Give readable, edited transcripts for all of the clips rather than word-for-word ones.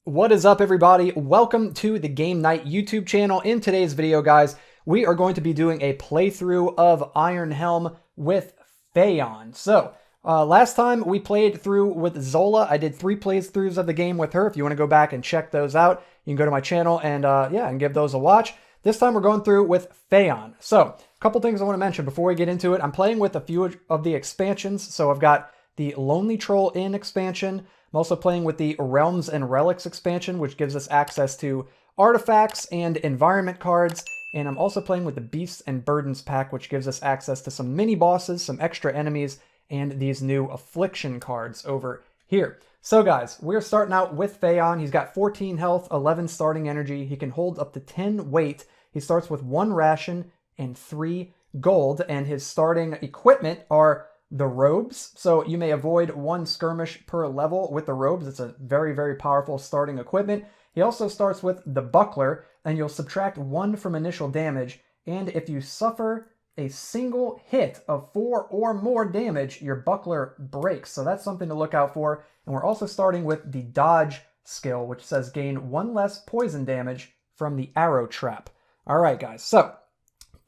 What is up, everybody? Welcome to the Game Night YouTube channel. In today's video, guys, we are going to be doing a playthrough of Iron Helm with Fayon. So, last time we played through with Zola. I did 3 playthroughs of the game with her. If you want to go back and check those out, you can go to my channel and and give those a watch. This time we're going through with Fayon. So, a couple things I want to mention before we get into it. I'm playing with a few of the expansions. So I've got the Lonely Troll Inn expansion. I'm also playing with the Realms and Relics expansion, which gives us access to artifacts and environment cards. And I'm also playing with the Beasts and Burdens pack, which gives us access to some mini bosses, some extra enemies, and these new affliction cards over here. So guys, we're starting out with Fayon. He's got 14 health, 11 starting energy. He can hold up to 10 weight. He starts with 1 ration and 3 gold, and his starting equipment are the robes. So you may avoid 1 skirmish per level with the robes. It's a very, very powerful starting equipment. He also starts with the buckler, and you'll subtract 1 from initial damage. And if you suffer a single hit of 4 or more damage, your buckler breaks. So that's something to look out for. And we're also starting with the dodge skill, which says gain 1 less poison damage from the arrow trap. All right, guys. So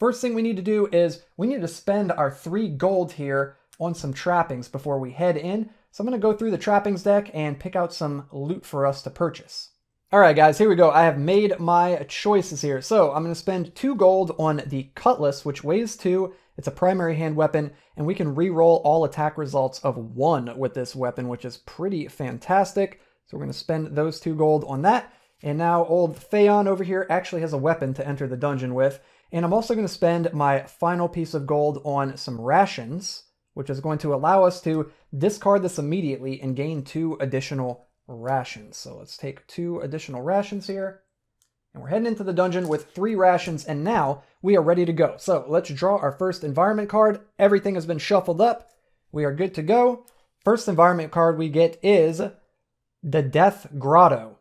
first thing we need to do is we need to spend our 3 gold here on some trappings before we head in. So I'm going to go through the trappings deck and pick out some loot for us to purchase. All right, guys, here we go. I have made my choices here. So I'm going to spend 2 gold on the cutlass, which weighs 2. It's a primary hand weapon, and we can re-roll all attack results of 1 with this weapon, which is pretty fantastic. So we're going to spend those 2 gold on that. And now old Fayon over here actually has a weapon to enter the dungeon with. And I'm also going to spend my final piece of gold on some rations, which is going to allow us to discard this immediately and gain 2 additional rations. So let's take 2 additional rations here. And we're heading into the dungeon with 3 rations, and now we are ready to go. So let's draw our first environment card. Everything has been shuffled up. We are good to go. First environment card we get is the Death Grotto.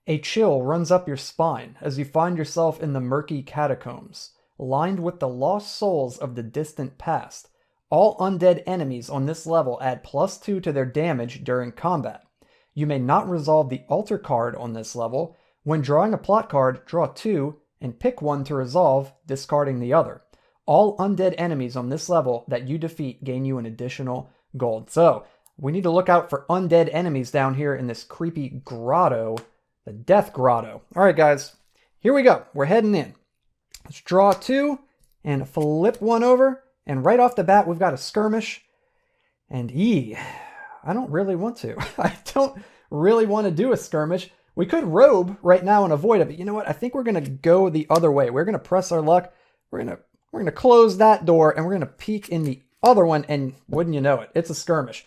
A chill runs up your spine as you find yourself in the murky catacombs, lined with the lost souls of the distant past. All undead enemies on this level add +2 to their damage during combat. You may not resolve the altar card on this level. When drawing a plot card, draw 2 and pick 1 to resolve, discarding the other. All undead enemies on this level that you defeat gain you an additional gold. So we need to look out for undead enemies down here in this creepy grotto, the Death Grotto. All right, guys, here we go. We're heading in. Let's draw 2 and flip 1 over. And right off the bat, we've got a skirmish. And I don't really want to. I don't really want to do a skirmish. We could robe right now and avoid it, but you know what? I think we're going to go the other way. We're going to press our luck. We're going to close that door, and we're going to peek in the other one, and wouldn't you know it, it's a skirmish.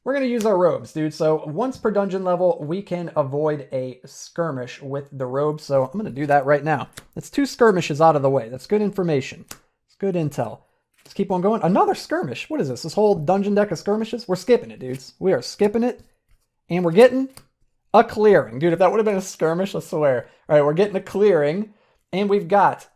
We're going to use our robes, dude. So once per dungeon level, we can avoid a skirmish with the robes. So I'm going to do that right now. That's 2 skirmishes out of the way. That's good information. It's good intel. Let's keep on going. Another skirmish. What is this? This whole dungeon deck of skirmishes? We're skipping it, dudes. We are skipping it. And we're getting a clearing. Dude, if that would have been a skirmish, I swear. All right, we're getting a clearing. And we've got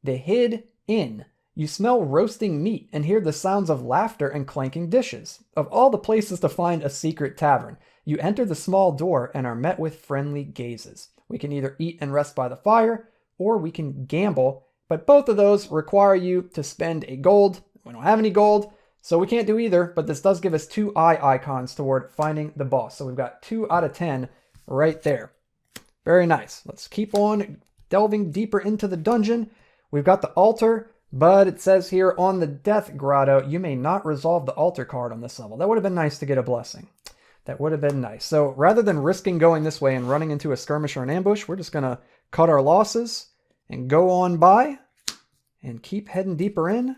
the Hid Inn. You smell roasting meat and hear the sounds of laughter and clanking dishes. Of all the places to find a secret tavern, you enter the small door and are met with friendly gazes. We can either eat and rest by the fire, or we can gamble. But both of those require you to spend a gold. We don't have any gold, so we can't do either, but this does give us 2 eye icons toward finding the boss. So we've got 2 out of 10 right there. Very nice. Let's keep on delving deeper into the dungeon. We've got the altar, but it says here on the Death Grotto, you may not resolve the altar card on this level. That would have been nice to get a blessing. That would have been nice. So rather than risking going this way and running into a skirmish or an ambush, we're just going to cut our losses and go on by and keep heading deeper in.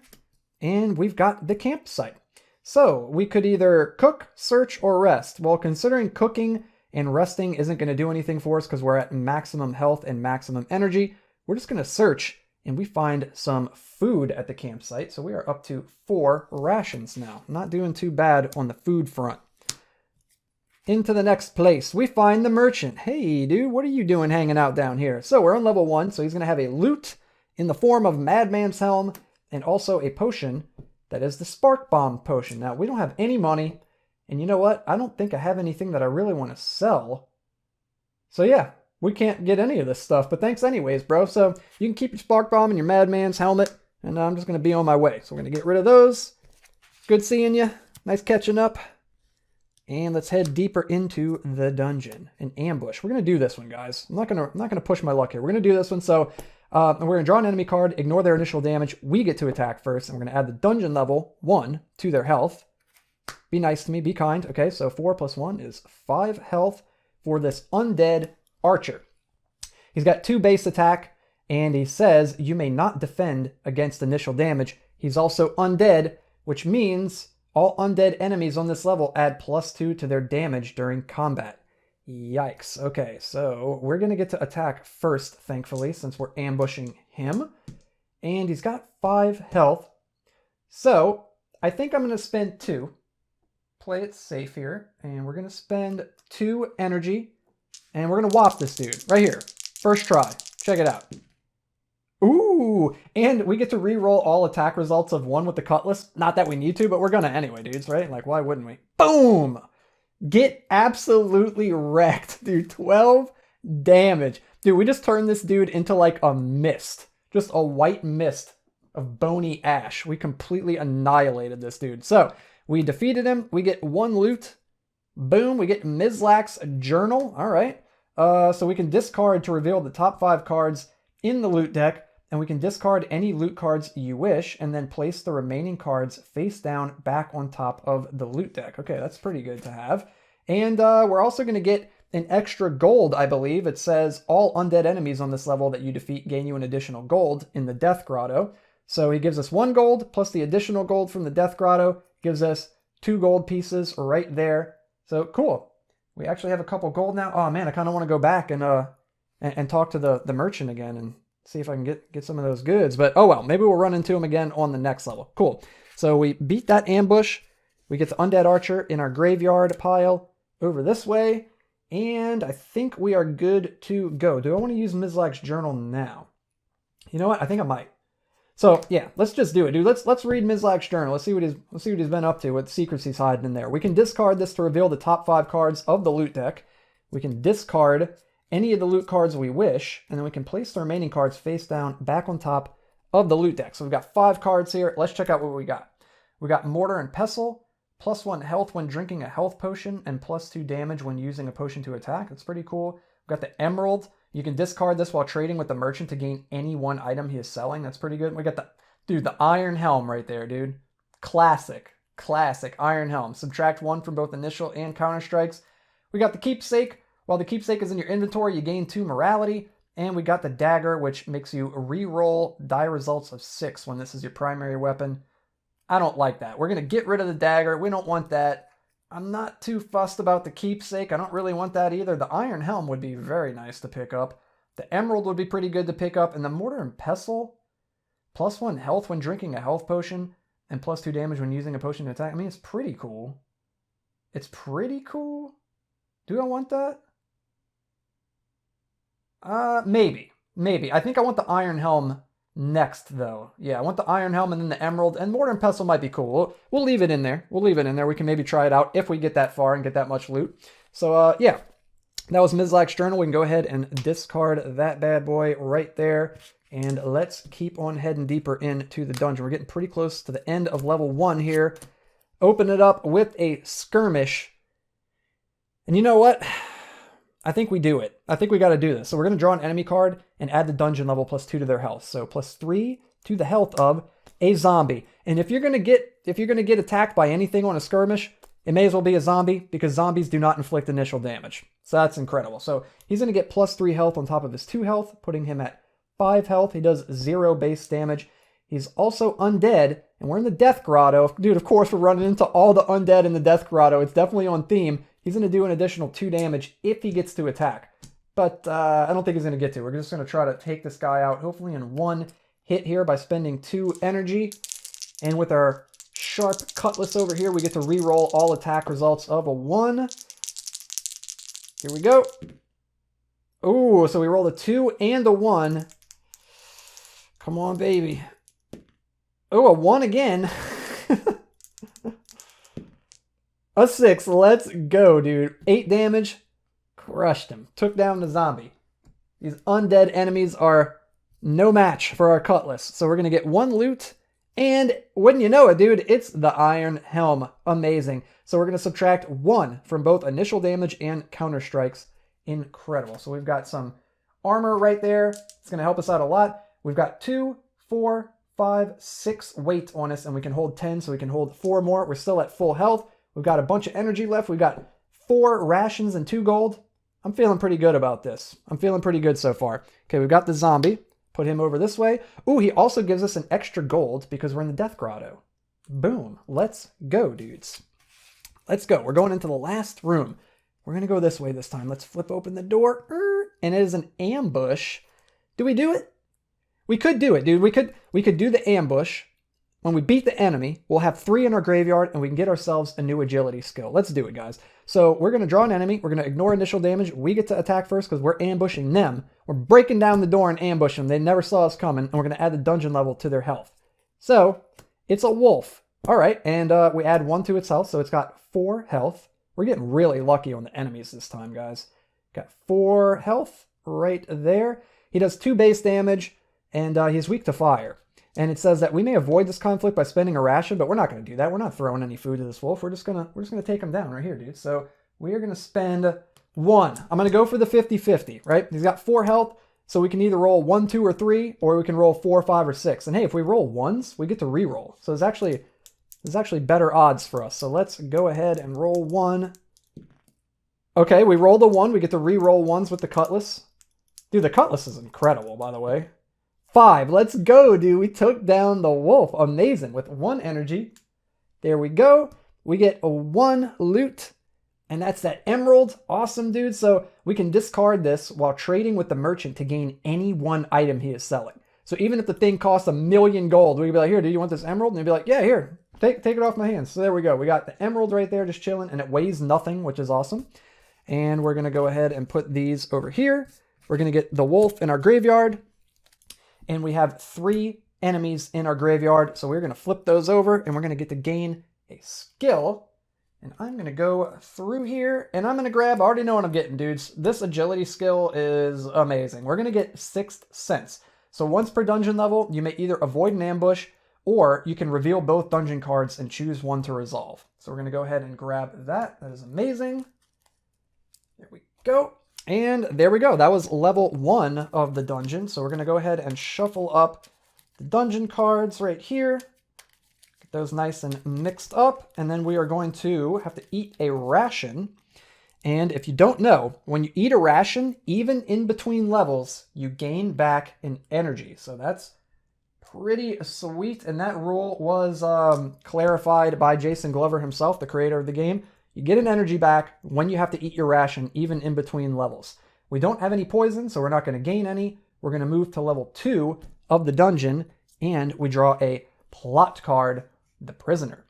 And we've got the campsite. So we could either cook, search, or rest. Well, considering cooking and resting isn't going to do anything for us because we're at maximum health and maximum energy, we're just going to search, and we find some food at the campsite. So we are up to 4 rations now. Not doing too bad on the food front. Into the next place, we find the merchant. Hey, dude, what are you doing hanging out down here? So we're on level 1, so he's going to have a loot in the form of Madman's Helm and also a potion that is the Spark Bomb potion. Now, we don't have any money, and you know what? I don't think I have anything that I really want to sell. So yeah, we can't get any of this stuff, but thanks anyways, bro. So you can keep your spark bomb and your madman's helmet, and I'm just going to be on my way. So we're going to get rid of those. Good seeing you. Nice catching up. And let's head deeper into the dungeon. An ambush. We're going to do this one, guys. I'm not gonna push my luck here. We're going to do this one. So we're going to draw an enemy card, ignore their initial damage. We get to attack first, and we're going to add the dungeon level 1 to their health. Be nice to me. Be kind. Okay, so 4 plus 1 is 5 health for this undead archer. He's got 2 base attack, and he says you may not defend against initial damage. He's also undead, which means all undead enemies on this level add +2 to their damage during combat. Yikes. Okay, so we're going to get to attack first, thankfully, since we're ambushing him. And he's got 5 health. So I think I'm going to spend 2. Play it safe here. And we're going to spend 2 energy. And we're going to whop this dude right here. First try. Check it out. Ooh, and we get to re-roll all attack results of 1 with the cutlass. Not that we need to, but we're gonna anyway, dudes, right? Like, why wouldn't we? Boom! Get absolutely wrecked, dude. 12 damage. Dude, we just turned this dude into like a mist. Just a white mist of bony ash. We completely annihilated this dude. So, we defeated him. We get 1 loot. Boom, we get Mizlak's journal. All right. So we can discard to reveal the top 5 cards in the loot deck, and we can discard any loot cards you wish, and then place the remaining cards face down back on top of the loot deck. Okay, that's pretty good to have. And we're also going to get an extra gold, I believe. It says all undead enemies on this level that you defeat gain you an additional gold in the Death Grotto. So he gives us 1 gold, plus the additional gold from the Death Grotto gives us 2 gold pieces right there. So cool. We actually have a couple gold now. Oh man, I kind of want to go back and talk to the merchant again and see if I can get some of those goods. But oh well, maybe we'll run into him again on the next level. Cool. So we beat that ambush. We get the undead archer in our graveyard pile over this way. And I think we are good to go. Do I want to use Mizlak's journal now? You know what? I think I might. So yeah, let's just do it, dude. Let's read Mizlak's journal. Let's see what he's been up to, what secrets he's hiding in there. We can discard this to reveal the top 5 cards of the loot deck. We can discard any of the loot cards we wish, and then we can place the remaining cards face down back on top of the loot deck. So we've got 5 cards here. Let's check out what we got. We got Mortar and Pestle, +1 health when drinking a health potion, and +2 damage when using a potion to attack. That's pretty cool. We've got the Emerald. You can discard this while trading with the merchant to gain any 1 item he is selling. That's pretty good. We got the Iron Helm right there, dude. Classic Iron Helm. Subtract 1 from both initial and counter strikes. We got the Keepsake. While the Keepsake is in your inventory, you gain 2 morality. And we got the Dagger, which makes you re-roll die results of 6 when this is your primary weapon. I don't like that. We're going to get rid of the Dagger. We don't want that. I'm not too fussed about the Keepsake. I don't really want that either. The Iron Helm would be very nice to pick up. The Emerald would be pretty good to pick up. And the Mortar and Pestle, +1 health when drinking a health potion, and +2 damage when using a potion to attack. I mean, it's pretty cool. It's pretty cool. Do I want that? Maybe. I think I want the Iron Helm next, though. Yeah, I want the Iron Helm and then the Emerald, and Mortar and Pestle might be cool. We'll leave it in there. We can maybe try it out if we get that far and get that much loot. So, yeah, that was Mizlak's journal. We can go ahead and discard that bad boy right there, and let's keep on heading deeper into the dungeon. We're getting pretty close to the end of level 1 here. Open it up with a skirmish, and you know what? I think we do it. I think we got to do this. So we're going to draw an enemy card and add the dungeon level +2 to their health. So +3 to the health of a zombie. And if you're going to get attacked by anything on a skirmish, it may as well be a zombie because zombies do not inflict initial damage. So that's incredible. So he's going to get +3 health on top of his 2 health, putting him at 5 health. He does 0 base damage. He's also undead, and we're in the Death Grotto. Dude, of course, we're running into all the undead in the Death Grotto. It's definitely on theme. He's going to do an additional 2 damage if he gets to attack. But I don't think he's going to get to. We're just going to try to take this guy out, hopefully in 1 hit here by spending 2 energy. And with our sharp cutlass over here, we get to re-roll all attack results of a 1. Here we go. Ooh, so we rolled a 2 and a 1. Come on, baby. Oh, a 1 again. A 6. Let's go, dude. 8 damage. Crushed him. Took down the zombie. These undead enemies are no match for our cutlass. So we're going to get 1 loot. And wouldn't you know it, dude, it's the Iron Helm. Amazing. So we're going to subtract 1 from both initial damage and counter strikes. Incredible. So we've got some armor right there. It's going to help us out a lot. We've got 2, 4, 5, 6 weight on us, and we can hold 10, so we can hold 4 more. We're still at full health. We've got a bunch of energy left. We've got 4 rations and 2 gold. I'm feeling pretty good about this. I'm feeling pretty good so far. Okay, we've got the zombie. Put him over this way. Ooh, he also gives us an extra gold because we're in the death grotto. Boom. Let's go, dudes. Let's go. We're going into the last room. We're going to go this way this time. Let's flip open the door. And it is an ambush. Do we do it? We could do it, dude. We could do the ambush. When we beat the enemy, we'll have 3 in our graveyard, and we can get ourselves a new agility skill. Let's do it, guys. So we're going to draw an enemy. We're going to ignore initial damage. We get to attack first because we're ambushing them. We're breaking down the door and ambushing them. They never saw us coming, and we're going to add the dungeon level to their health. So it's a wolf. All right, and we add 1 to its health, so it's got 4 health. We're getting really lucky on the enemies this time, guys. Got 4 health right there. He does 2 base damage, and he's weak to fire. And it says that we may avoid this conflict by spending a ration, but we're not going to do that. We're not throwing any food to this wolf. We're just gonna take him down right here, dude. So we are gonna spend 1. I'm gonna go for the 50-50, right? He's got 4 health, so we can either roll 1, 2, or 3, or we can roll 4, 5, or 6. And hey, if we roll 1s, we get to re-roll. So there's actually better odds for us. So let's go ahead and roll 1. Okay, we rolled a 1. We get to re-roll 1s with the cutlass. Dude, the cutlass is incredible, by the way. 5. Let's go, dude. We took down the wolf. Amazing. With 1 energy. There we go. We get a 1 loot. And that's that emerald. Awesome, dude. So we can discard this while trading with the merchant to gain any 1 item he is selling. So even if the thing costs 1,000,000 gold, we can be like, here, do you want this emerald? And he'd be like, yeah, here. Take it off my hands. So there we go. We got the emerald right there just chilling. And it weighs nothing, which is awesome. And we're going to go ahead and put these over here. We're going to get the wolf in our graveyard. And we have 3 enemies in our graveyard. So we're going to flip those over, and we're going to get to gain a skill. And I'm going to go through here, and I'm going to grab, I already know what I'm getting, dudes. This agility skill is amazing. We're going to get 6th Sense. So once per dungeon level, you may either avoid an ambush, or you can reveal both dungeon cards and choose one to resolve. So we're going to go ahead and grab that. That is amazing. There we go. And there we go. That was level 1 of the dungeon. So we're going to go ahead and shuffle up the dungeon cards right here. Get those nice and mixed up. And then we are going to have to eat a ration. And if you don't know, when you eat a ration, even in between levels, you gain back an energy. So that's pretty sweet. And that rule was clarified by Jason Glover himself, the creator of the game. You get an energy back when you have to eat your ration, even in between levels. We don't have any poison, so we're not going to gain any. We're going to move to level 2 of the dungeon, and we draw a plot card, the prisoner.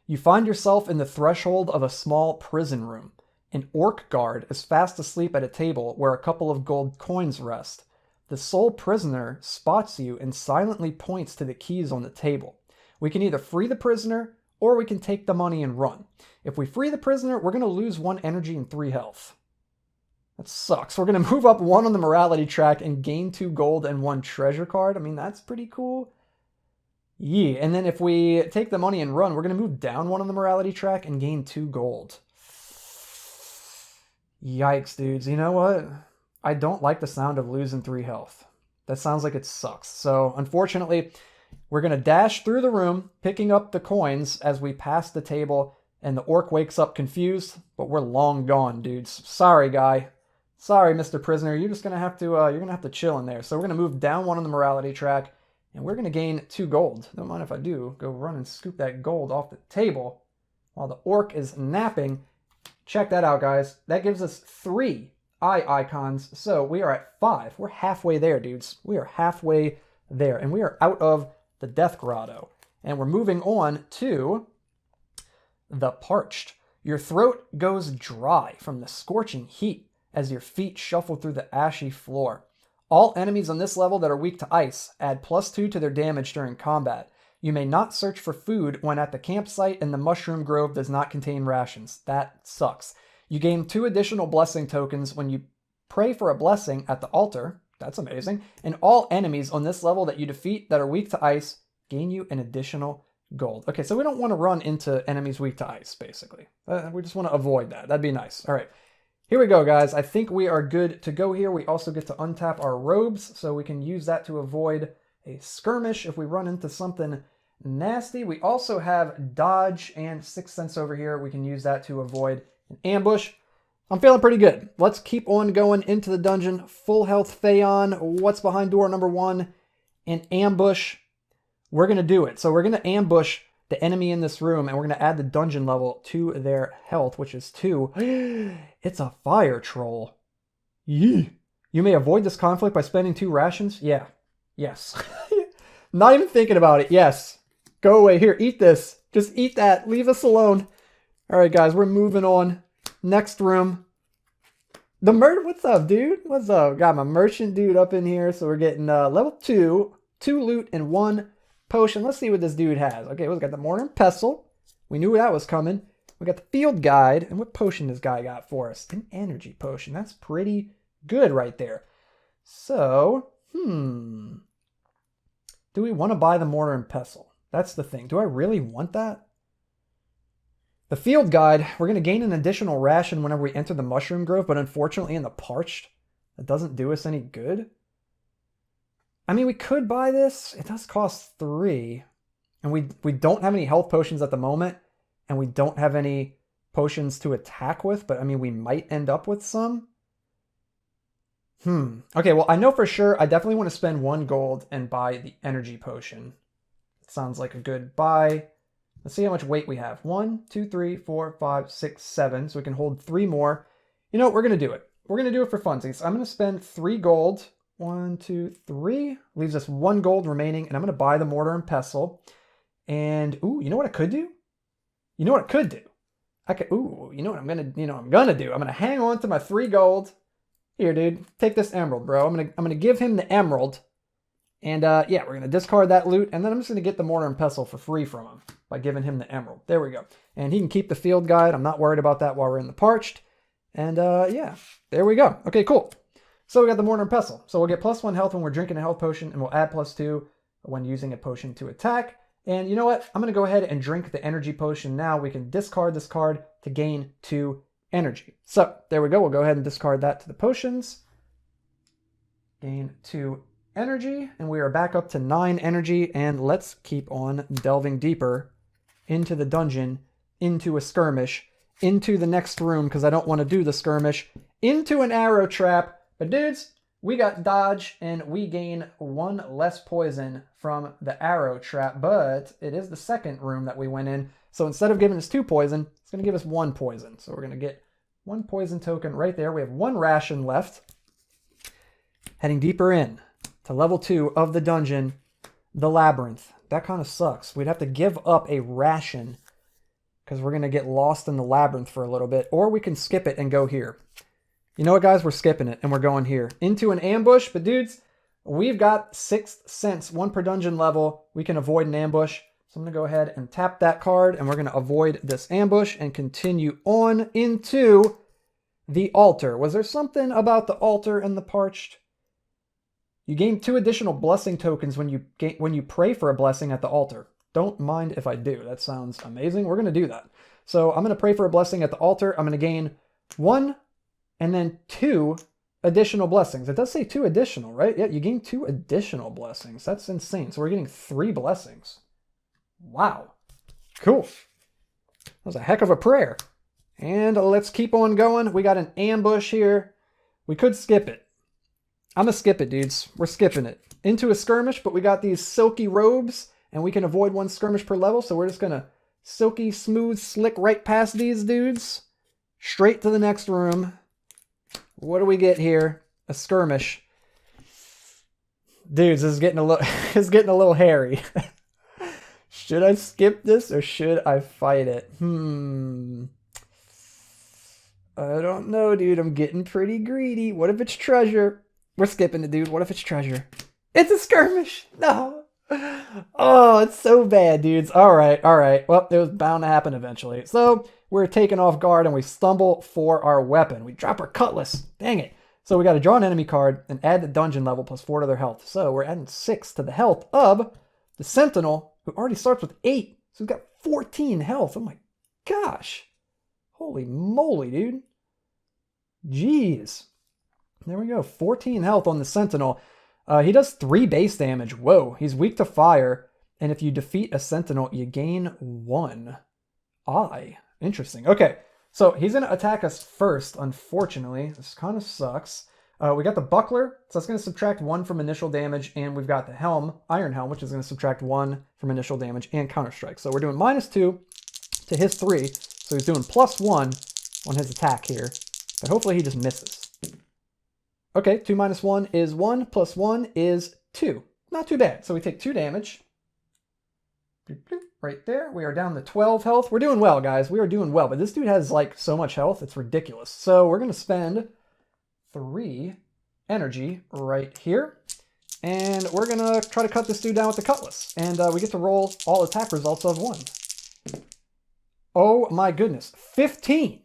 You find yourself in the threshold of a small prison room. An orc guard is fast asleep at a table where a couple of gold coins rest. The sole prisoner spots you and silently points to the keys on the table. We can either free the prisoner, or we can take the money and run. If we free the prisoner, we're going to lose 1 energy and 3 health. That sucks. We're going to move up 1 on the morality track and gain 2 gold and 1 treasure card. I mean, that's pretty cool. Yeah, and then if we take the money and run, we're going to move down 1 on the morality track and gain 2 gold. Yikes, dudes. You know what? I don't like the sound of losing 3 health. That sounds like it sucks. So, unfortunately, we're going to dash through the room, picking up the coins as we pass the table, and the orc wakes up confused, but we're long gone, dudes. Sorry, guy. Sorry, Mr. Prisoner. You're just going to have to, you're going to have to chill in there. So we're going to move down 1 on the morality track, and we're going to gain 2 gold. Don't mind if I do. Go run and scoop that gold off the table while the orc is napping. Check that out, guys. That gives us 3 eye icons, so we are at 5. We're halfway there, dudes. We are halfway there, and we are out of the Death Grotto. And we're moving on to the Parched. Your throat goes dry from the scorching heat as your feet shuffle through the ashy floor. All enemies on this level that are weak to ice add +2 to their damage during combat. You may not search for food when at the campsite, and the mushroom grove does not contain rations. That sucks. You gain 2 additional blessing tokens when you pray for a blessing at the altar. That's amazing. And all enemies on this level that you defeat that are weak to ice gain you an additional gold. Okay, so we don't want to run into enemies weak to ice, basically. We just want to avoid that. That'd be nice. All right, here we go, guys. I think we are good to go here. We also get to untap our robes, so we can use that to avoid a skirmish if we run into something nasty. We also have dodge and Sixth Sense over here. We can use that to avoid an ambush. I'm feeling pretty good. Let's keep on going into the dungeon. Full health Fayon. What's behind door number 1? An ambush. We're going to do it. So we're going to ambush the enemy in this room, and we're going to add the dungeon level to their health, which is 2. It's a fire troll. Yee. You may avoid this conflict by spending 2 rations. Yeah. Yes. Not even thinking about it. Yes. Go away. Here, eat this. Just eat that. Leave us alone. All right, guys, we're moving on. Next room. What's up, dude? What's up? Got my merchant dude up in here. So we're getting level 2, 2 loot, and 1 potion. Let's see what this dude has. Okay, we've got the mortar and pestle. We knew that was coming. We got the field guide. And what potion this guy got for us? An energy potion. That's pretty good right there. So, do we want to buy the mortar and pestle? That's the thing. Do I really want that? The field guide, we're going to gain an additional ration whenever we enter the mushroom grove, but unfortunately in the parched, that doesn't do us any good. I mean, we could buy this. It does cost 3. And we don't have any health potions at the moment, and we don't have any potions to attack with, but I mean, we might end up with some. Okay, well, I know for sure I definitely want to spend 1 gold and buy the energy potion. It sounds like a good buy. Let's see how much weight we have. 1, 2, 3, 4, 5, 6, 7. So we can hold 3 more. You know what? We're going to do it. We're going to do it for funsies. I'm going to spend 3 gold. 1, 2, 3. Leaves us 1 gold remaining. And I'm going to buy the mortar and pestle. And, ooh, you know what I could do? You know what I could do? You know what I'm going to, I'm going to do? I'm going to hang on to my 3 gold. Here, dude. Take this emerald, bro. I'm going to give him the emerald. And, yeah, we're going to discard that loot. And then I'm just going to get the mortar and pestle for free from him by giving him the emerald. There we go. And he can keep the field guide. I'm not worried about that while we're in the parched. And yeah, there we go. Okay, cool. So we got the mortar and pestle. So we'll get +1 health when we're drinking a health potion, and we'll add +2 when using a potion to attack. And you know what? I'm going to go ahead and drink the energy potion now. We can discard this card to gain 2 energy. So there we go. We'll go ahead and discard that to the potions. Gain 2 energy, and we are back up to 9 energy. And let's keep on delving deeper into the dungeon, into a skirmish, into the next room, because I don't want to do the skirmish, into an arrow trap. But dudes, we got dodge, and we gain 1 less poison from the arrow trap, but it is the second room that we went in. So instead of giving us 2 poison, it's going to give us 1 poison. So we're going to get 1 poison token right there. We have 1 ration left. Heading deeper in to level 2 of the dungeon, the labyrinth. That kind of sucks. We'd have to give up a ration because we're going to get lost in the labyrinth for a little bit, or we can skip it and go here. You know what, guys? We're skipping it, and we're going here. Into an ambush, but dudes, we've got 6th Sense, 1 per dungeon level. We can avoid an ambush. So I'm going to go ahead and tap that card, and we're going to avoid this ambush and continue on into the altar. Was there something about the altar and the parched? You gain 2 additional blessing tokens when you pray for a blessing at the altar. Don't mind if I do. That sounds amazing. We're going to do that. So I'm going to pray for a blessing at the altar. I'm going to gain 1 and then 2 additional blessings. It does say 2 additional, right? Yeah, you gain 2 additional blessings. That's insane. So we're getting 3 blessings. Wow. Cool. That was a heck of a prayer. And let's keep on going. We got an ambush here. We could skip it. I'm going to skip it, dudes. We're skipping it. Into a skirmish, but we got these silky robes, and we can avoid 1 skirmish per level, so we're just going to silky, smooth, slick right past these dudes. Straight to the next room. What do we get here? A skirmish. Dudes, this is getting a little, it's getting a little hairy. Should I skip this, or should I fight it? I don't know, dude. I'm getting pretty greedy. What if it's treasure? We're skipping it, dude. What if it's treasure? It's a skirmish. No. Oh, it's so bad, dudes. All right. Well, it was bound to happen eventually. So we're taken off guard and we stumble for our weapon. We drop our cutlass. Dang it. So we got to draw an enemy card and add the dungeon level plus 4 to their health. So we're adding 6 to the health of the Sentinel, who already starts with 8. So we've got 14 health. Oh my gosh. Holy moly, dude. Jeez. There we go. 14 health on the Sentinel. He does 3 base damage. Whoa. He's weak to fire. And if you defeat a Sentinel, you gain 1 eye. Interesting. Okay. So he's going to attack us first, unfortunately. This kind of sucks. We got the buckler, so that's going to subtract 1 from initial damage, and we've got the helm, Iron Helm, which is going to subtract 1 from initial damage and counter-strike. So we're doing -2 to his 3, so he's doing +1 on his attack here, but hopefully he just misses. Okay, 2 minus 1 is 1, plus 1 is 2. Not too bad. So we take 2 damage. Right there. We are down to 12 health. We're doing well, guys. We are doing well. But this dude has, like, so much health. It's ridiculous. So we're going to spend 3 energy right here. And we're going to try to cut this dude down with the cutlass. And we get to roll all attack results of 1. Oh, my goodness. 15.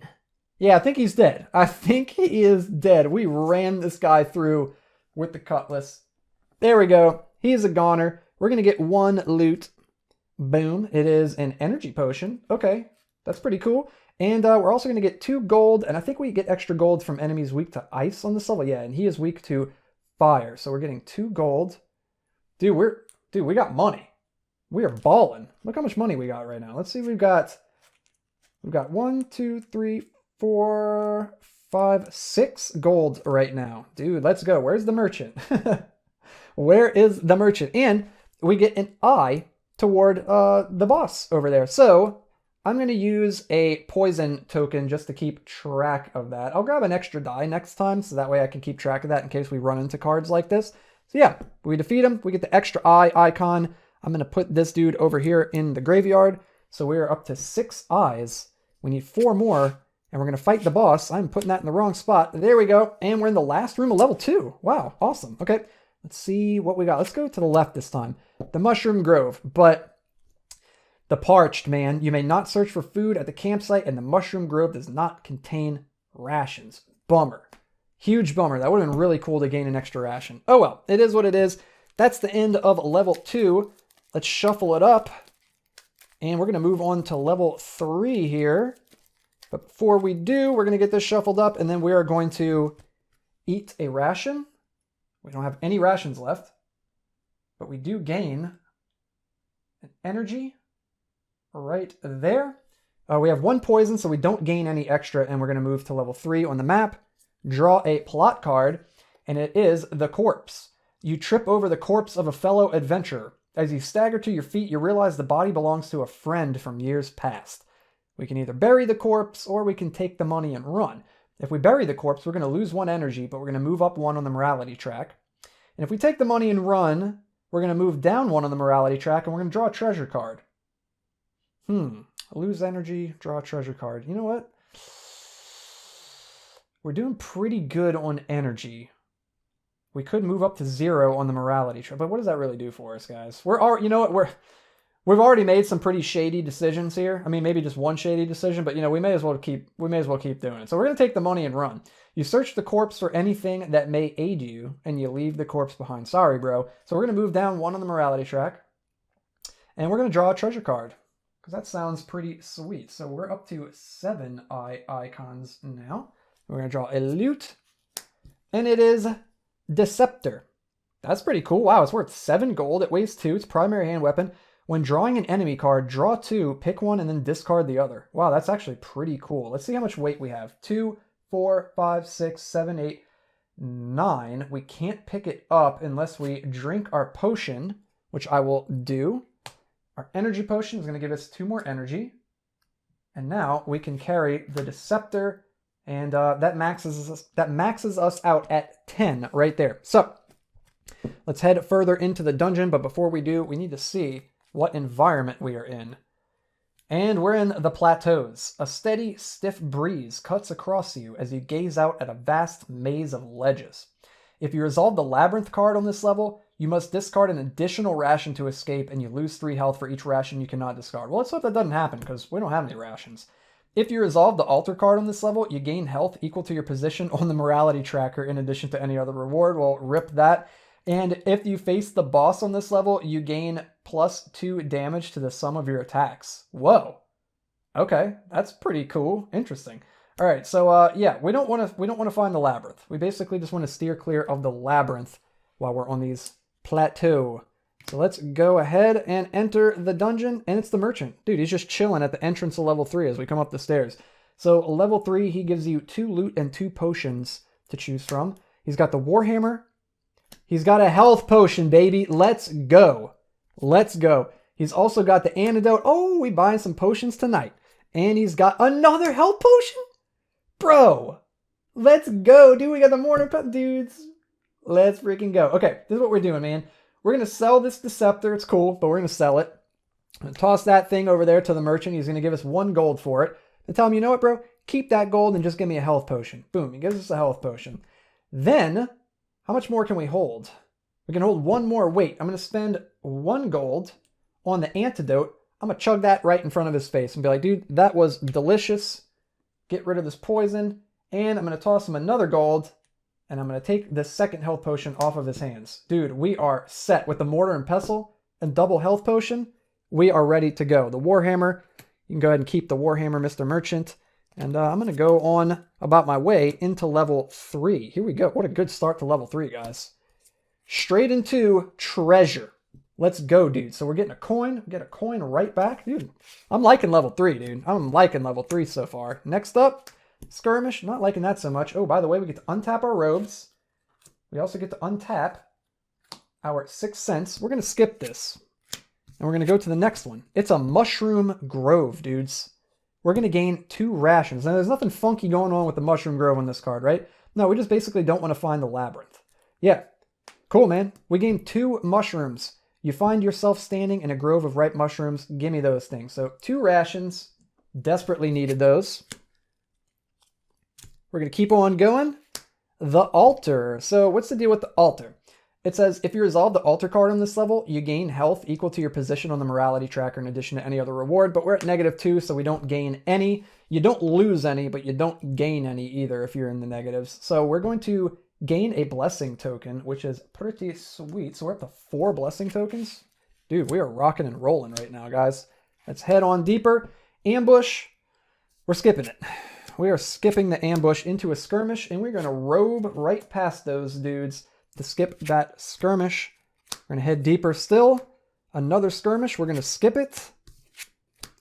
Yeah, I think he's dead. I think he is dead. We ran this guy through with the cutlass. There we go. He's a goner. We're going to get 1 loot. Boom. It is an energy potion. Okay, that's pretty cool. And we're also going to get 2 gold, and I think we get extra gold from enemies weak to ice on this level. Yeah, and he is weak to fire. So we're getting 2 gold. Dude, we got money. We are balling. Look how much money we got right now. Let's see, we've got 1, 2, 3, 4, 5, 6 gold right now. Dude, let's go. Where's the merchant? Where is the merchant? And we get an eye toward the boss over there. So I'm going to use a poison token just to keep track of that. I'll grab an extra die next time, so that way I can keep track of that in case we run into cards like this. So yeah, we defeat him. We get the extra eye icon. I'm going to put this dude over here in the graveyard. So we are up to 6 eyes. We need 4 more, and we're going to fight the boss. I'm putting that in the wrong spot. There we go. And we're in the last room of level 2. Wow, awesome. Okay, let's see what we got. Let's go to the left this time. The Mushroom Grove, but the parched, man. You may not search for food at the campsite, and the Mushroom Grove does not contain rations. Bummer. Huge bummer. That would have been really cool to gain an extra ration. Oh well, it is what it is. That's the end of level 2. Let's shuffle it up, and we're going to move on to level 3 here. But before we do, we're going to get this shuffled up, and then we are going to eat a ration. We don't have any rations left, but we do gain an energy right there. We have 1 poison, so we don't gain any extra, and we're going to move to level 3 on the map. Draw a plot card, and it is the corpse. You trip over the corpse of a fellow adventurer. As you stagger to your feet, you realize the body belongs to a friend from years past. We can either bury the corpse, or we can take the money and run. If we bury the corpse, we're going to lose 1 energy, but we're going to move up 1 on the morality track. And if we take the money and run, we're going to move down 1 on the morality track, and we're going to draw a treasure card. Lose energy, draw a treasure card. You know what? We're doing pretty good on energy. We could move up to 0 on the morality track, but what does that really do for us, guys? You know what? We've already made some pretty shady decisions here. I mean, maybe just 1 shady decision, but you know, we may as well keep doing it. So we're going to take the money and run. You search the corpse for anything that may aid you, and you leave the corpse behind. Sorry, bro. So we're going to move down 1 on the morality track, and we're going to draw a treasure card, because that sounds pretty sweet. So we're up to 7 icons now. We're going to draw a loot, and it is Deceptor. That's pretty cool. Wow, it's worth 7 gold. It weighs 2. It's primary hand weapon. When drawing an enemy card, draw 2, pick 1, and then discard the other. Wow, that's actually pretty cool. Let's see how much weight we have. 2, 4, 5, 6, 7, 8, 9. We can't pick it up unless we drink our potion, which I will do. Our energy potion is going to give us 2 more energy. And now we can carry the Deceptor, and that maxes us out at 10 right there. So let's head further into the dungeon, but before we do, we need to see what environment we are in. And we're in the plateaus. A steady, stiff breeze cuts across you as you gaze out at a vast maze of ledges. If you resolve the labyrinth card on this level, you must discard an additional ration to escape, and you lose 3 health for each ration you cannot discard. Well, let's hope that doesn't happen, because we don't have any rations. If you resolve the altar card on this level, you gain health equal to your position on the morality tracker in addition to any other reward. Well, rip that. And if you face the boss on this level, you gain +2 damage to the sum of your attacks. Whoa. Okay, that's pretty cool. Interesting. All right, so yeah, we don't want to find the labyrinth. We basically just want to steer clear of the labyrinth while we're on these plateau. So let's go ahead and enter the dungeon, and it's the merchant. Dude, he's just chilling at the entrance of level 3 as we come up the stairs. So level 3, he gives you 2 loot and 2 potions to choose from. He's got the Warhammer. He's got a health potion, baby. Let's go. Let's go. He's also got the antidote. Oh, we buying some potions tonight. And he's got another health potion? Bro, let's go, dude. We got the mortar pet dudes. Let's freaking go. Okay, this is what we're doing, man. We're going to sell this Deceptor. It's cool, but we're going to sell it. I'm going to toss that thing over there to the merchant. He's going to give us 1 gold for it. And tell him, you know what, bro? Keep that gold and just give me a health potion. Boom, he gives us a health potion. Then, how much more can we hold? We can hold 1 more. Wait, I'm going to spend 1 gold on the antidote. I'm going to chug that right in front of his face and be like, dude, that was delicious. Get rid of this poison. And I'm going to toss him another gold. And I'm going to take this second health potion off of his hands. Dude, we are set with the mortar and pestle and double health potion. We are ready to go. The Warhammer, you can go ahead and keep the Warhammer, Mr. Merchant. And I'm going to go on about my way into level 3. Here we go. What a good start to level 3, guys. Straight into treasure. Let's go, dude. So we're getting a coin. Get a coin right back. Dude, I'm liking level 3, dude. I'm liking level 3 so far. Next up, skirmish. Not liking that so much. Oh, by the way, we get to untap our robes. We also get to untap our 6th sense. We're going to skip this. And we're going to go to the next one. It's a mushroom grove, dudes. We're going to gain 2 rations. Now, there's nothing funky going on with the mushroom grove on this card, right? No, we just basically don't want to find the labyrinth. Yeah. Cool, man. We gain 2 mushrooms. You find yourself standing in a grove of ripe mushrooms. Give me those things. So 2 rations. Desperately needed those. We're going to keep on going. The altar. So what's the deal with the altar? It says, if you resolve the altar card on this level, you gain health equal to your position on the morality tracker in addition to any other reward, but we're at -2, so we don't gain any. You don't lose any, but you don't gain any either if you're in the negatives. So we're going to gain a blessing token, which is pretty sweet. So we're up to 4 blessing tokens. Dude, we are rocking and rolling right now, guys. Let's head on deeper. Ambush. We're skipping it. We are skipping the ambush into a skirmish, and we're going to robe right past those dudes to skip that skirmish. We're going to head deeper still. Another skirmish. We're going to skip it.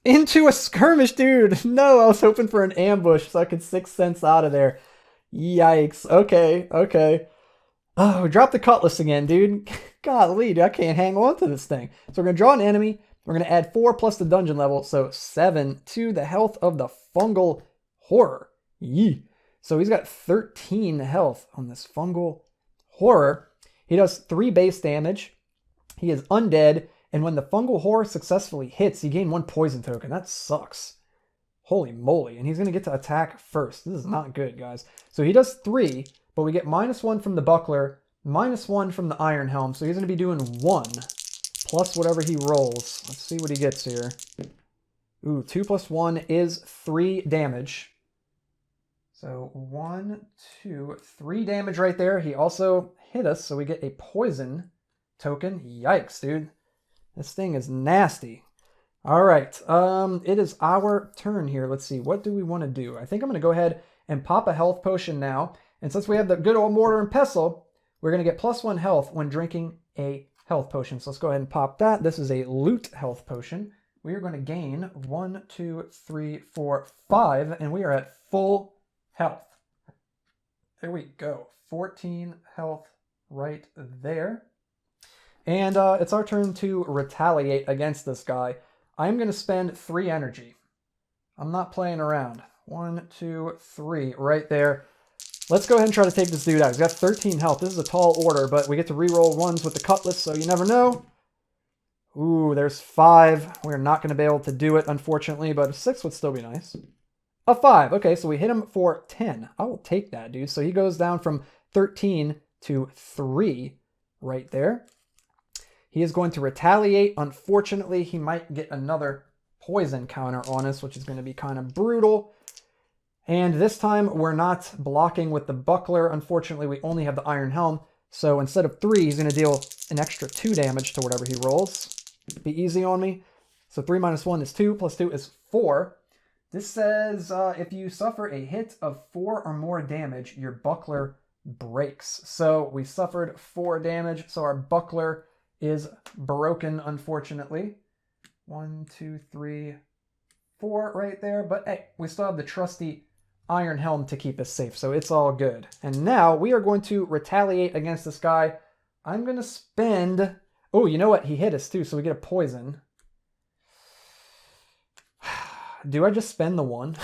Into a skirmish, dude. No, I was hoping for an ambush so I could 6th sense out of there. Yikes. Okay, okay. Oh, we dropped the cutlass again, dude. Golly, dude, I can't hang on to this thing. So we're going to draw an enemy. We're going to add 4 plus the dungeon level, so 7 to the health of the fungal horror. Yee. So he's got 13 health on this fungal horror. He does 3 base damage. He is undead, and when the fungal horror successfully hits, you gain 1 poison token. That sucks. Holy moly. And he's going to get to attack first. This is not good, guys. So he does 3, but we get -1 from the buckler, -1 from the Iron Helm. So he's going to be doing 1 plus whatever he rolls. Let's see what he gets here. Ooh, 2 plus 1 is 3 damage. So 1, 2, 3 damage right there. He also hit us, so we get a poison token. Yikes, dude. This thing is nasty. All right, it is our turn here. Let's see, what do we want to do? I think I'm going to go ahead and pop a health potion now. And since we have the good old mortar and pestle, we're going to get +1 health when drinking a health potion. So let's go ahead and pop that. This is a loot health potion. We are going to gain 1, 2, 3, 4, 5, and we are at full health. There we go. 14 health right there. And it's our turn to retaliate against this guy. I'm going to spend 3 energy. I'm not playing around. 1, 2, 3 right there. Let's go ahead and try to take this dude out. He's got 13 health. This is a tall order, but we get to reroll 1s with the cutlass, so you never know. Ooh, there's 5. We're not going to be able to do it, unfortunately, but a 6 would still be nice. A 5. Okay, so we hit him for 10. I will take that, dude. So he goes down from 13 to 3 right there. He is going to retaliate. Unfortunately, he might get another poison counter on us, which is going to be kind of brutal. And this time we're not blocking with the buckler. Unfortunately, we only have the Iron Helm. So instead of 3, he's going to deal an extra 2 damage to whatever he rolls. Be easy on me. So 3 minus 1 is 2, plus 2 is 4. This says if you suffer a hit of 4 or more damage, your buckler breaks. So we suffered 4 damage, so our buckler is broken, unfortunately. 1, 2, 3, 4 right there. But hey, we still have the trusty Iron Helm to keep us safe, so it's all good. And now we are going to retaliate against this guy. I'm going to spend... Oh, you know what? He hit us too, so we get a poison. Do I just spend the 1?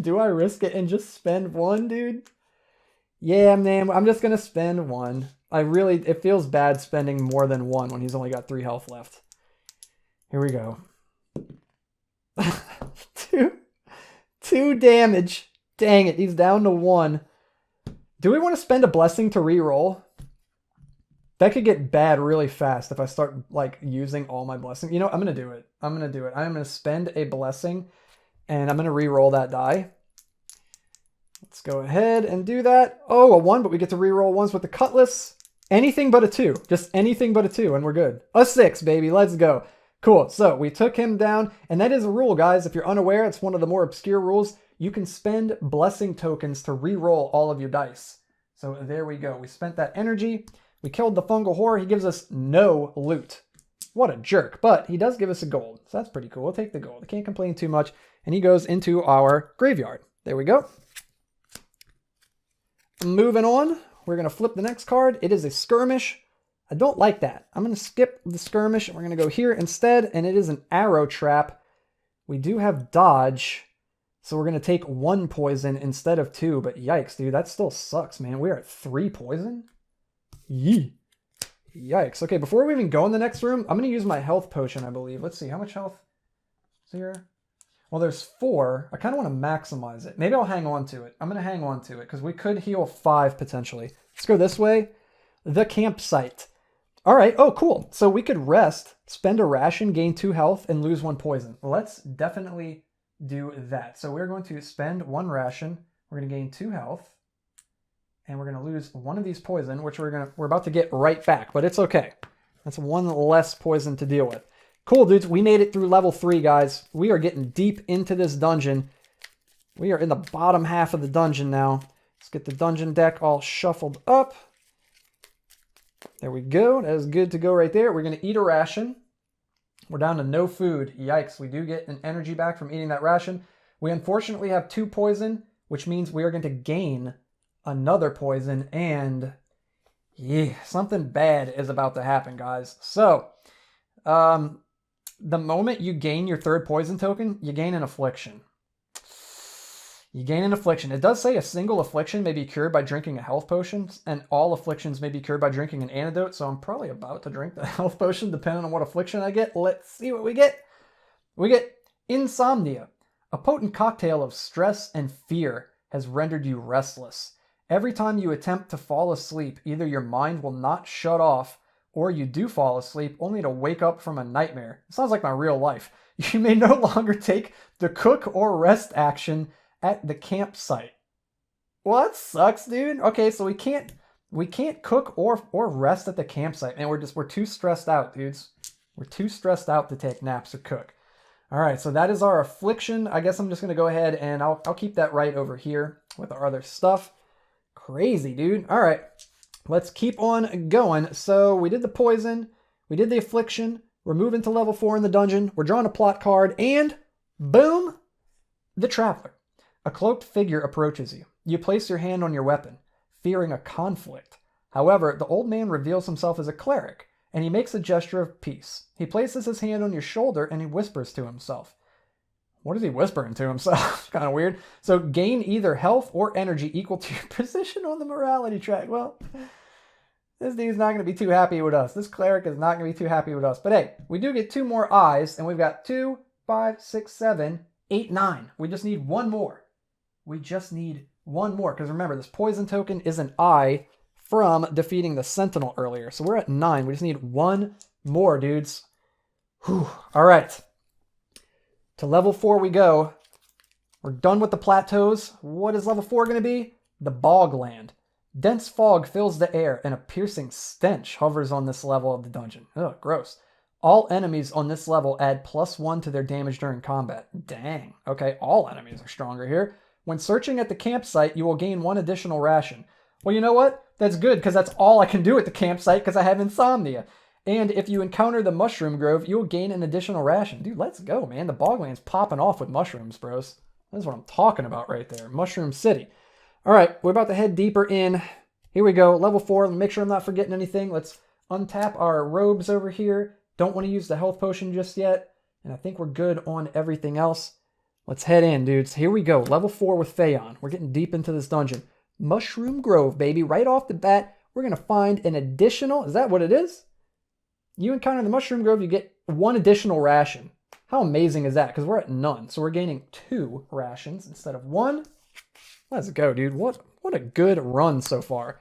Do I risk it and just spend 1, dude? Yeah, man, I'm just going to spend 1. It feels bad spending more than 1 when he's only got 3 health left. Here we go. 2 damage. Dang it, he's down to 1. Do we want to spend a blessing to reroll? That could get bad really fast if I start like using all my blessings. You know, I'm going to do it. I'm going to do it. I'm going to spend a blessing and I'm going to re-roll that die. Let's go ahead and do that. Oh, a 1, but we get to re-roll 1s with the cutlass. Anything but a 2. Just anything but a 2 and we're good. A 6, baby. Let's go. Cool. So we took him down, and that is a rule, guys. If you're unaware, it's one of the more obscure rules. You can spend blessing tokens to re-roll all of your dice. So there we go. We spent that energy. We killed the fungal horror. He gives us no loot. What a jerk. But he does give us a gold. So that's pretty cool. We'll take the gold. I can't complain too much. And he goes into our graveyard. There we go. Moving on. We're going to flip the next card. It is a skirmish. I don't like that. I'm going to skip the skirmish. We're going to go here instead. And it is an arrow trap. We do have dodge. So we're going to take 1 poison instead of 2. But yikes, dude. That still sucks, man. We're at 3 poison? Yee. Yikes. Okay, before we even go in the next room, I'm going to use my health potion, I believe. Let's see, how much health is here? Well, there's 4. I kind of want to maximize it. Maybe I'll hang on to it. I'm going to hang on to it because we could heal 5 potentially. Let's go this way. The campsite. All right. Oh, cool. So we could rest, spend a ration, gain 2 health, and lose 1 poison. Let's definitely do that. So we're going to spend 1 ration. We're going to gain 2 health. And we're going to lose 1 of these poison, which we're about to get right back, but it's okay. That's 1 less poison to deal with. Cool, dudes. We made it through level 3, guys. We are getting deep into this dungeon. We are in the bottom half of the dungeon now. Let's get the dungeon deck all shuffled up. There we go. That is good to go right there. We're going to eat a ration. We're down to no food. Yikes. We do get an energy back from eating that ration. We unfortunately have 2 poison, which means we are going to gain another poison, and yeah, something bad is about to happen, guys. So, the moment you gain your 3rd poison token, you gain an affliction. You gain an affliction. It does say a single affliction may be cured by drinking a health potion, and all afflictions may be cured by drinking an antidote, so I'm probably about to drink the health potion depending on what affliction I get. Let's see what we get. We get insomnia. A potent cocktail of stress and fear has rendered you restless. Every time you attempt to fall asleep, either your mind will not shut off, or you do fall asleep only to wake up from a nightmare. It sounds like my real life. You may no longer take the cook or rest action at the campsite. Well, that sucks, dude. Okay, so we can't cook or rest at the campsite, and we're too stressed out, dudes. We're too stressed out to take naps or cook. All right, so that is our affliction. I guess I'm just gonna go ahead and I'll keep that right over here with our other stuff. Crazy, dude. All right, let's keep on going. So we did the poison, we did the affliction, we're moving to level 4 in the dungeon, we're drawing a plot card, and boom, the traveler. A cloaked figure approaches you. You place your hand on your weapon, fearing a conflict. However, the old man reveals himself as a cleric, and he makes a gesture of peace. He places his hand on your shoulder and he whispers to himself. What is he whispering to himself? Kind of weird. So gain either health or energy equal to your position on the morality track. Well, this dude's not going to be too happy with us. This cleric is not going to be too happy with us. But hey, we do get 2 more eyes, and we've got 2, 5, 6, 7, 8, 9. We just need 1 more. We just need 1 more. Because remember, this poison token is an eye from defeating the sentinel earlier. So we're at 9. We just need 1 more, dudes. Whew. All right. To level 4 we go. We're done with the plateaus. What is level 4 going to be? The bogland. Dense fog fills the air and a piercing stench hovers on this level of the dungeon. Ugh, gross. All enemies on this level add +1 to their damage during combat. Dang. Okay, all enemies are stronger here. When searching at the campsite, you will gain 1 additional ration. Well, you know what? That's good, because that's all I can do at the campsite, because I have insomnia. And if you encounter the mushroom grove, you will gain an additional ration. Dude, let's go, man. The bogland's popping off with mushrooms, bros. That's what I'm talking about right there. Mushroom City. All right, we're about to head deeper in. Here we go, level 4. Make sure I'm not forgetting anything. Let's untap our robes over here. Don't want to use the health potion just yet. And I think we're good on everything else. Let's head in, dudes. Here we go, level 4 with Fayon. We're getting deep into this dungeon. Mushroom Grove, baby. Right off the bat, we're going to find an additional... Is that what it is? You encounter the Mushroom Grove, you get 1 additional ration. How amazing is that? Because we're at none. So we're gaining 2 rations instead of 1. Let's go, dude. What a good run so far.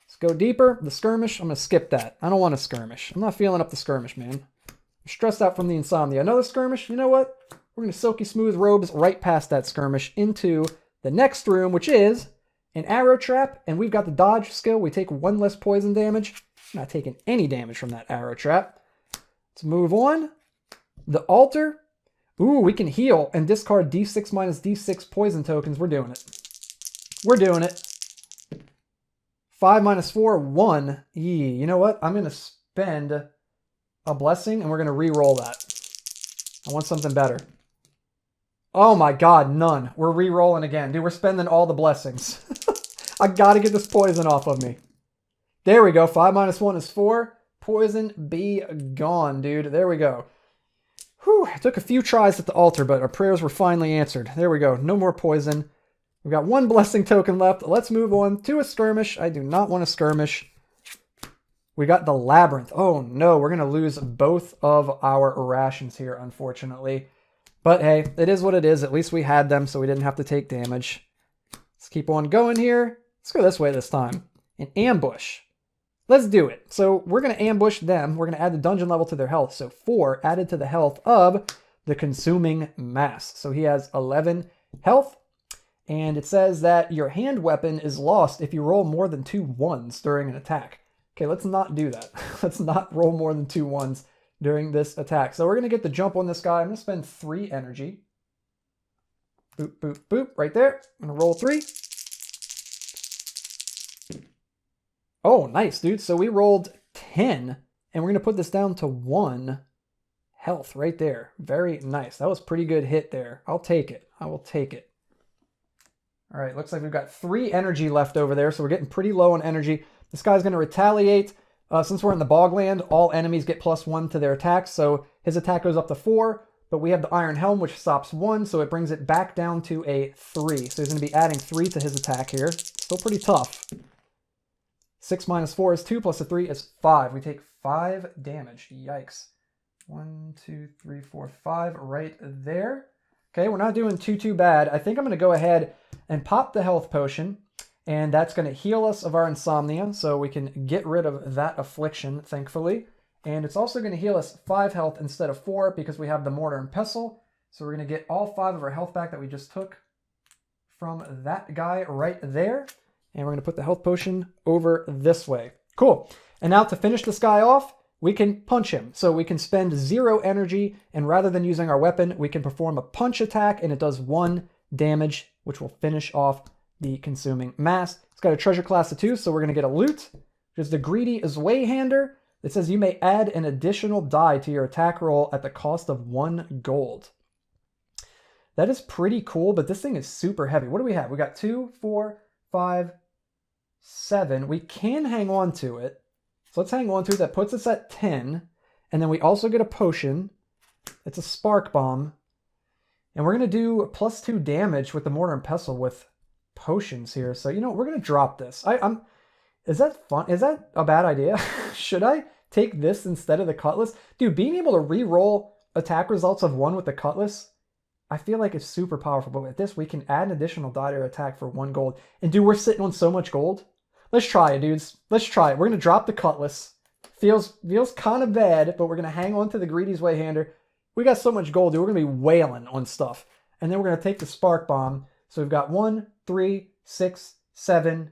Let's go deeper. The skirmish, I'm going to skip that. I don't want a skirmish. I'm not feeling up the skirmish, man. I'm stressed out from the insomnia. Another skirmish? You know what? We're going to silky smooth robes right past that skirmish into the next room, which is an arrow trap. And we've got the dodge skill. We take 1 less poison damage. I'm not taking any damage from that arrow trap. Let's move on. The altar. Ooh, we can heal and discard D6 minus D6 poison tokens. We're doing it. We're doing it. 5 minus 4, 1. You know what? I'm going to spend a blessing and we're going to re-roll that. I want something better. Oh my god, none. We're re-rolling again. Dude, we're spending all the blessings. I got to get this poison off of me. There we go. 5 minus 1 is 4. Poison be gone, dude. There we go. Whew. It took a few tries at the altar, but our prayers were finally answered. There we go. No more poison. We've got 1 blessing token left. Let's move on to a skirmish. I do not want a skirmish. We got the labyrinth. Oh no, we're going to lose both of our rations here, unfortunately. But hey, it is what it is. At least we had them, so we didn't have to take damage. Let's keep on going here. Let's go this way this time. An ambush. Let's do it. So we're going to ambush them. We're going to add the dungeon level to their health. So 4 added to the health of the consuming mass. So he has 11 health. And it says that your hand weapon is lost if you roll more than 2 1s during an attack. Okay, let's not do that. Let's not roll more than 2 1s during this attack. So we're going to get the jump on this guy. I'm going to spend 3 energy. Boop, boop, boop, right there. I'm going to roll 3. Oh, nice, dude. So we rolled 10, and we're going to put this down to 1 health right there. Very nice. That was a pretty good hit there. I'll take it. I will take it. All right, looks like we've got 3 energy left over there, so we're getting pretty low on energy. This guy's going to retaliate. Since we're in the bogland, all enemies get +1 to their attacks, so his attack goes up to 4, but we have the Iron Helm, which stops 1, so it brings it back down to a 3. So he's going to be adding 3 to his attack here. Still pretty tough. 6 minus 4 is 2, plus a 3 is 5. We take 5 damage. Yikes. 1, 2, 3, 4, 5 right there. Okay, we're not doing too bad. I think I'm going to go ahead and pop the health potion, and that's going to heal us of our insomnia, so we can get rid of that affliction, thankfully. And it's also going to heal us 5 health instead of 4 because we have the mortar and pestle. So we're going to get all 5 of our health back that we just took from that guy right there. And we're going to put the health potion over this way. Cool. And now to finish this guy off, we can punch him. So we can spend 0 energy, and rather than using our weapon, we can perform a punch attack, and it does 1 damage, which will finish off the consuming mass. It's got a treasure class of 2, so we're going to get a loot, which is the Greedy Zwayhander. It says you may add an additional die to your attack roll at the cost of 1 gold. That is pretty cool, but this thing is super heavy. What do we have? We got 2, 4, 5, 7. We can hang on to it. So let's hang on to it. That puts us at 10. And then we also get a potion. It's a spark bomb. And we're going to do +2 damage with the mortar and pestle with potions here. So, you know, we're going to drop this. Is that fun? Is that a bad idea? Should I take this instead of the cutlass? Dude, being able to re-roll attack results of 1 with the cutlass, I feel like it's super powerful. But with this, we can add an additional die to our attack for 1 gold. And dude, we're sitting on so much gold. Let's try it, dudes. Let's try it. We're going to drop the cutlass. Feels kind of bad, but we're going to hang on to the Greedy Zwayhander. We got so much gold, dude. We're going to be wailing on stuff. And then we're going to take the spark bomb. So we've got 1, 3, 6, 7,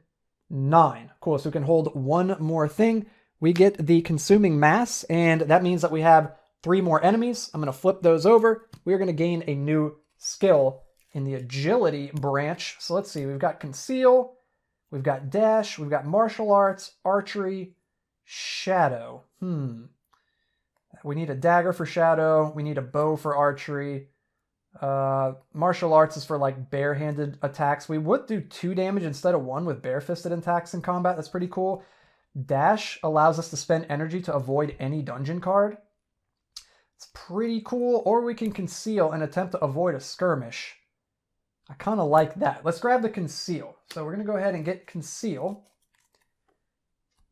9. Cool. So we can hold one more thing. We get the consuming mass, and that means that we have 3 more enemies. I'm going to flip those over. We're going to gain a new skill in the agility branch. So let's see. We've got conceal. We've got dash. We've got martial arts, archery, shadow. We need a dagger for shadow. We need a bow for archery. Martial arts is for like barehanded attacks. We would do 2 damage instead of 1 with bare-fisted attacks in combat. That's pretty cool. Dash allows us to spend energy to avoid any dungeon card. It's pretty cool. Or we can conceal and attempt to avoid a skirmish. I kind of like that. Let's grab the conceal. So we're going to go ahead and get conceal.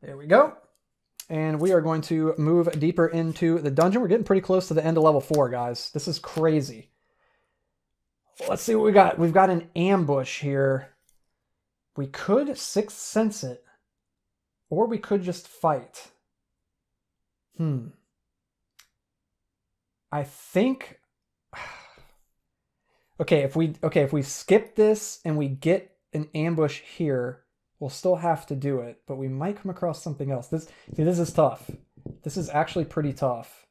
There we go. And we are going to move deeper into the dungeon. We're getting pretty close to the end of level 4, guys. This is crazy. Let's see what we got. We've got an ambush here. We could Sixth Sense it. Or we could just fight. I think... Okay, if we skip this and we get an ambush here, we'll still have to do it, but we might come across something else. This is tough. This is actually pretty tough.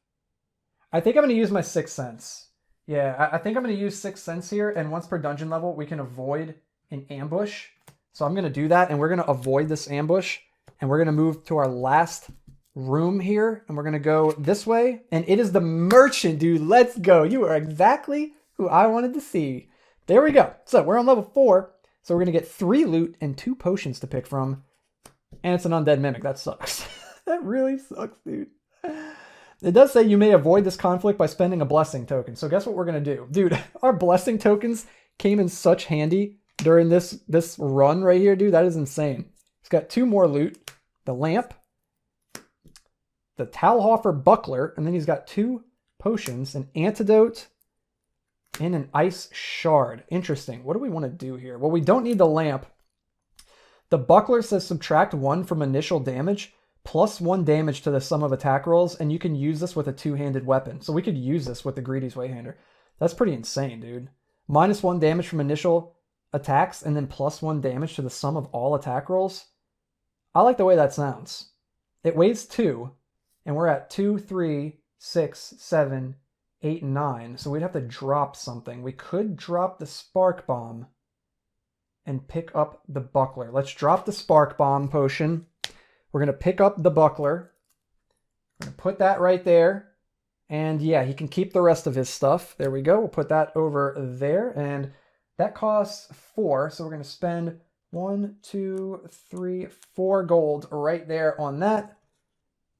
I think I'm going to use my Sixth Sense. Yeah, I think I'm going to use Sixth Sense here, and once per dungeon level, we can avoid an ambush. So I'm going to do that, and we're going to avoid this ambush, and we're going to move to our last room here, and we're going to go this way, and it is the merchant, dude. Let's go. You are exactly who I wanted to see. There we go. So we're on level 4, so we're going to get 3 loot and 2 potions to pick from, and it's an undead mimic. That sucks. That really sucks, dude. It does say you may avoid this conflict by spending a blessing token. So guess what we're going to do? Dude, our blessing tokens came in such handy during this run right here, dude. That is insane. It's got 2 more loot. The lamp, the Talhofer buckler, and then he's got 2 potions, an antidote, and an ice shard. Interesting. What do we want to do here? Well, we don't need the lamp. The buckler says subtract 1 from initial damage, plus 1 damage to the sum of attack rolls, and you can use this with a 2-handed weapon. So we could use this with the Greedy's Wayhander. That's pretty insane, dude. Minus 1 damage from initial attacks, and then plus 1 damage to the sum of all attack rolls. I like the way that sounds. It weighs 2, and we're at 2, 3, 6, 7, 8, 9. So we'd have to drop something. We could drop the spark bomb and pick up the buckler. Let's drop the spark bomb potion. We're going to pick up the buckler. We're going to put that right there. And yeah, he can keep the rest of his stuff. There we go. We'll put that over there. And that costs 4. So we're going to spend 1, 2, 3, 4 gold right there on that.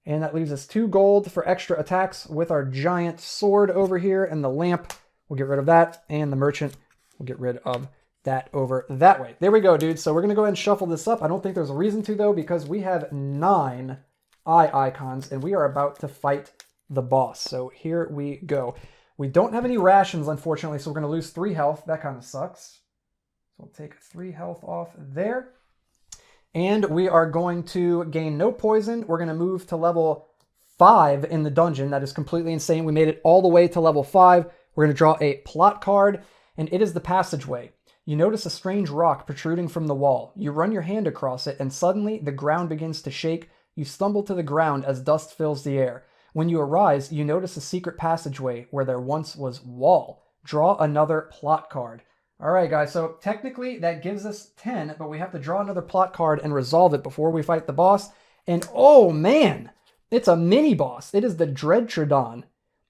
And that leaves us 2 gold for extra attacks with our giant sword over here. And the lamp, we'll get rid of that. And the merchant, we'll get rid of that over that way. There we go, dude. So we're going to go ahead and shuffle this up. I don't think there's a reason to, though, because we have 9 eye icons, and we are about to fight the boss. So here we go. We don't have any rations, unfortunately, so we're going to lose 3 health. That kind of sucks. So we'll take 3 health off there. And we are going to gain no poison. We're going to move to level 5 in the dungeon. That is completely insane. We made it all the way to level 5. We're going to draw a plot card, and it is the passageway. You notice a strange rock protruding from the wall. You run your hand across it, and suddenly the ground begins to shake. You stumble to the ground as dust fills the air. When you arise, you notice a secret passageway where there once was wall. Draw another plot card. All right, guys, so technically that gives us 10, but we have to draw another plot card and resolve it before we fight the boss. And oh man, it's a mini boss. It is the Dreadtrodon.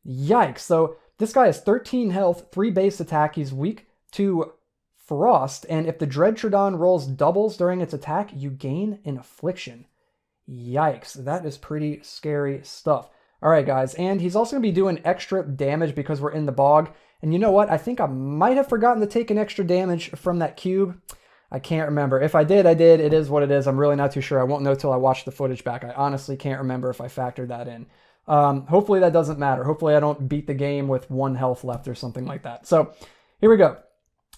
Yikes. So this guy has 13 health, 3 base attack. He's weak to frost, and if the Dreadtrodon rolls doubles during its attack, you gain an affliction. Yikes, that is pretty scary stuff. All right, guys, and he's also going to be doing extra damage because we're in the bog. And you know what? I think I might have forgotten to take an extra damage from that cube. I can't remember. If I did, I did. It is what it is. I'm really not too sure. I won't know till I watch the footage back. I honestly can't remember if I factored that in. Hopefully that doesn't matter. Hopefully I don't beat the game with 1 health left or something like that. So here we go.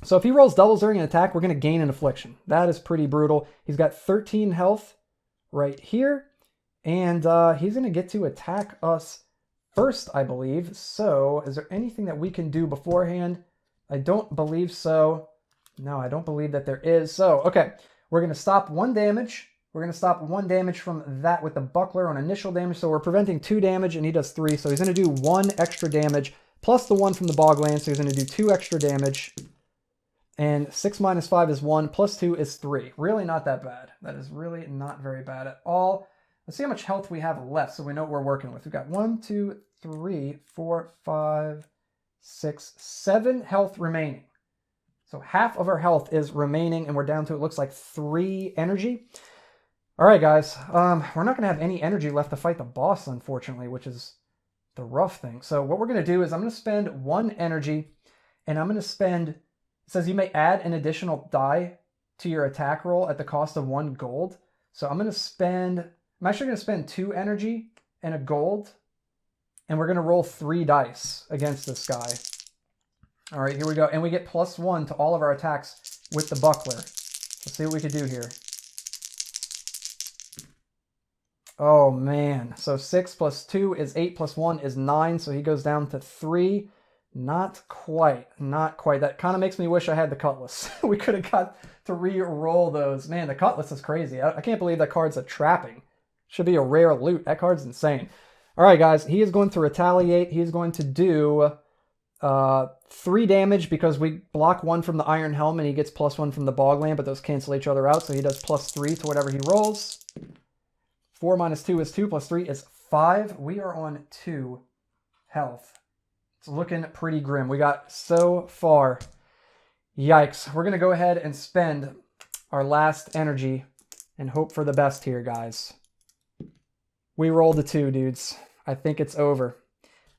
So if he rolls doubles during an attack, we're going to gain an affliction. That is pretty brutal. He's got 13 health right here. And he's going to get to attack us first, I believe. So is there anything that we can do beforehand? I don't believe so. No, I don't believe that there is. So, okay, we're going to stop 1 damage. We're going to stop 1 damage from that with the buckler on initial damage. So we're preventing 2 damage, and he does 3. So he's going to do 1 extra damage plus the 1 from the bogland. So he's going to do 2 extra damage. And 6 minus 5 is 1, plus 2 is 3. Really not that bad. That is really not very bad at all. Let's see how much health we have left so we know what we're working with. We've got 1, 2, 3, 4, 5, 6, 7 health remaining. So half of our health is remaining, and we're down to, it looks like, 3 energy. All right, guys. We're not going to have any energy left to fight the boss, unfortunately, which is the rough thing. So what we're going to do is I'm going to spend 1 energy, and I'm going to spend... It says you may add an additional die to your attack roll at the cost of 1 gold. So I'm actually going to spend 2 energy and a gold, and we're going to roll 3 dice against this guy. All right, here we go. And we get +1 to all of our attacks with the buckler. Let's see what we can do here. Oh, man. So 6 plus 2 is 8 plus 1 is 9, so he goes down to 3. Not quite. Not quite. That kind of makes me wish I had the cutlass. We could have got to re-roll those. Man, the cutlass is crazy. I can't believe that card's a trapping. Should be a rare loot. That card's insane. All right, guys. He is going to retaliate. He is going to do 3 damage because we block 1 from the Iron Helm and he gets +1 from the bogland, but those cancel each other out. So he does +3 to whatever he rolls. 4 minus 2 is 2, plus 3 is 5. We are on 2 health. It's looking pretty grim. We got so far. Yikes. We're going to go ahead and spend our last energy and hope for the best here, guys. We rolled a 2, dudes. I think it's over.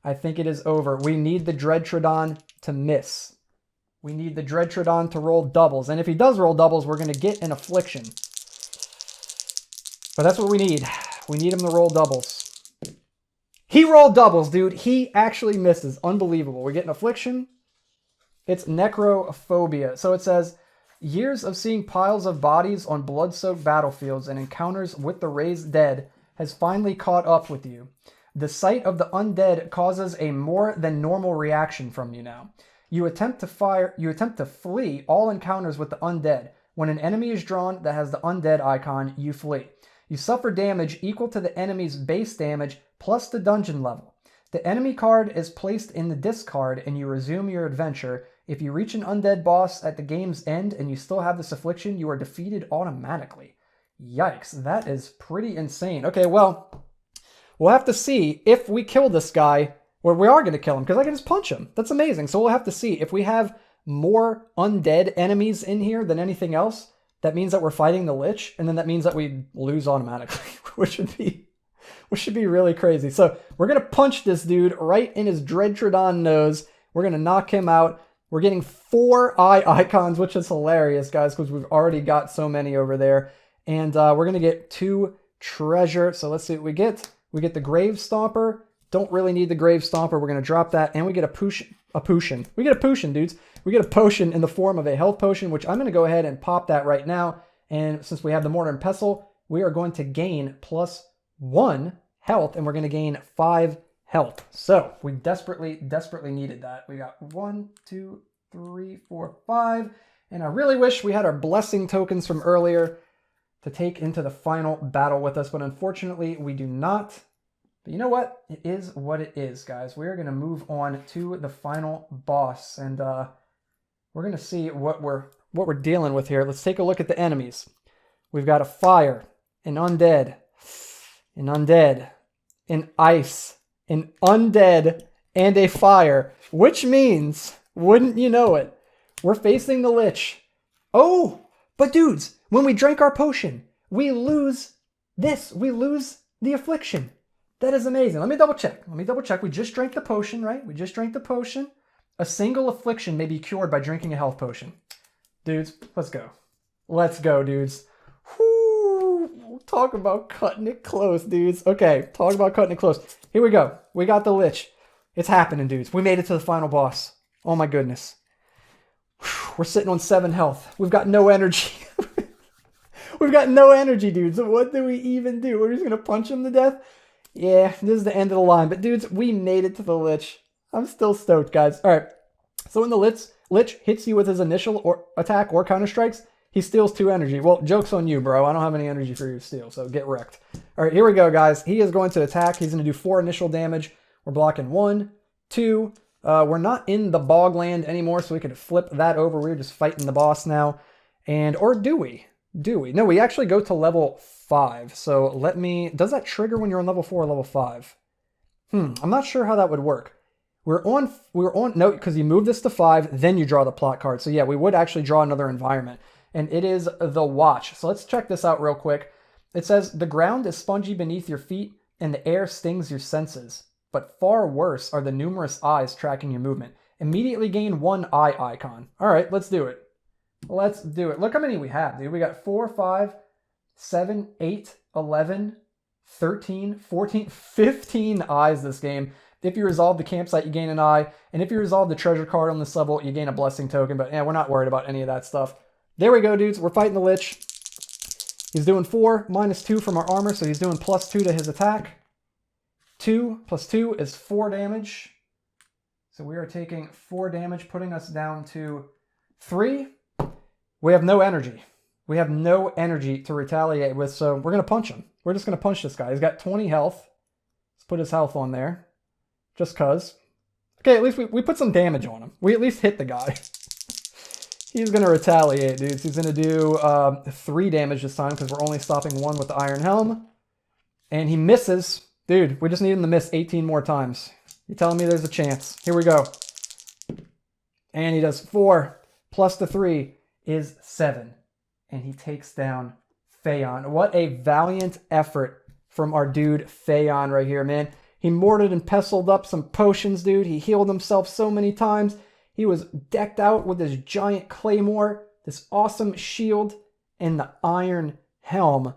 I think it is over. We need the Dreadtrodon to miss. We need the Dreadtrodon to roll doubles. And if he does roll doubles, we're going to get an affliction. But that's what we need. We need him to roll doubles. He rolled doubles, dude. He actually misses. Unbelievable. We get an affliction. It's necrophobia. So it says, years of seeing piles of bodies on blood-soaked battlefields and encounters with the raised dead has finally caught up with you. The sight of the undead causes a more than normal reaction from you now. You attempt to flee all encounters with the undead. When an enemy is drawn that has the undead icon, you flee. You suffer damage equal to the enemy's base damage plus the dungeon level. The enemy card is placed in the discard and you resume your adventure. If you reach an undead boss at the game's end and you still have this affliction, you are defeated automatically. Yikes, that is pretty insane. Okay, well, we'll have to see if we kill this guy, or we are going to kill him, because I can just punch him. That's amazing. So we'll have to see. If we have more undead enemies in here than anything else, that means that we're fighting the Lich, and then that means that we lose automatically, which should be really crazy. So we're going to punch this dude right in his Dreadtrodon nose. We're going to knock him out. We're getting 4 eye icons, which is hilarious, guys, because we've already got so many over there. And we're going to get 2 treasure. So let's see what we get. We get the Grave Stomper. Don't really need the Grave Stomper. We're going to drop that. And we get a potion. We get a potion, dudes. We get a potion in the form of a health potion, which I'm going to go ahead and pop that right now. And since we have the Mortar and Pestle, we are going to gain +1 health, and we're going to gain 5 health. So we desperately needed that. We got 1, 2, 3, 4, 5. And I really wish we had our blessing tokens from earlier to take into the final battle with us, but unfortunately we do not. But you know what? It is what it is, guys. We're going to move on to the final boss, and we're going to see what we're dealing with here. Let's take a look at the enemies. We've got a fire, an undead, an ice, an undead, and a fire, which means, wouldn't you know it, we're facing the Lich. Oh, but dudes, when we drank our potion, we lose this. We lose the affliction. That is amazing. Let me double check. We just drank the potion, right? We just drank the potion. A single affliction may be cured by drinking a health potion. Dudes, let's go. Let's go, dudes. Whoo, talk about cutting it close, dudes. Okay, talk about cutting it close. Here we go. We got the Lich. It's happening, dudes. We made it to the final boss. Oh my goodness. We're sitting on 7 health. We've got no energy. We've got no energy, dudes. So what do we even do? We're just going to punch him to death? Yeah, this is the end of the line. But dudes, we made it to the Lich. I'm still stoked, guys. All right. So when the Lich hits you with his initial attack or counter strikes, he steals 2 energy. Well, joke's on you, bro. I don't have any energy for you to steal, so get wrecked. All right, here we go, guys. He is going to attack. He's going to do 4 initial damage. We're blocking 1, 2. We're not in the bogland anymore, so we could flip that over. We're just fighting the boss now. Or do we? No, we actually go to level 5. So let me... Does that trigger when you're on level 4 or level 5? I'm not sure how that would work. We're on... No, because you move this to 5, then you draw the plot card. So yeah, we would actually draw another environment. And it is the Watch. So let's check this out real quick. It says, the ground is spongy beneath your feet, and the air stings your senses. But far worse are the numerous eyes tracking your movement. Immediately gain 1 eye icon. All right, let's do it. Let's do it. Look how many we have, dude. We got 4, 5, 7, 8, 11, 13, 14, 15 eyes this game. If you resolve the campsite, you gain an eye. And if you resolve the treasure card on this level, you gain a blessing token. But yeah, we're not worried about any of that stuff. There we go, dudes. We're fighting the Lich. He's doing 4 minus 2 from our armor, so he's doing +2 to his attack. 2 plus 2 is 4 damage. So we are taking 4 damage, putting us down to 3. We have no energy. We have no energy to retaliate with, so we're going to punch him. We're just going to punch this guy. He's got 20 health. Let's put his health on there. Just because. Okay, at least we put some damage on him. We at least hit the guy. He's going to retaliate, dudes. He's going to do 3 damage this time because we're only stopping 1 with the Iron Helm. And he misses. Dude, we just need him to miss 18 more times. You're telling me there's a chance. Here we go. And he does 4 plus the 3 is 7. And he takes down Fayon. What a valiant effort from our dude Fayon right here, man. He mortared and pestled up some potions, dude. He healed himself so many times. He was decked out with this giant claymore, this awesome shield, and the Iron Helm.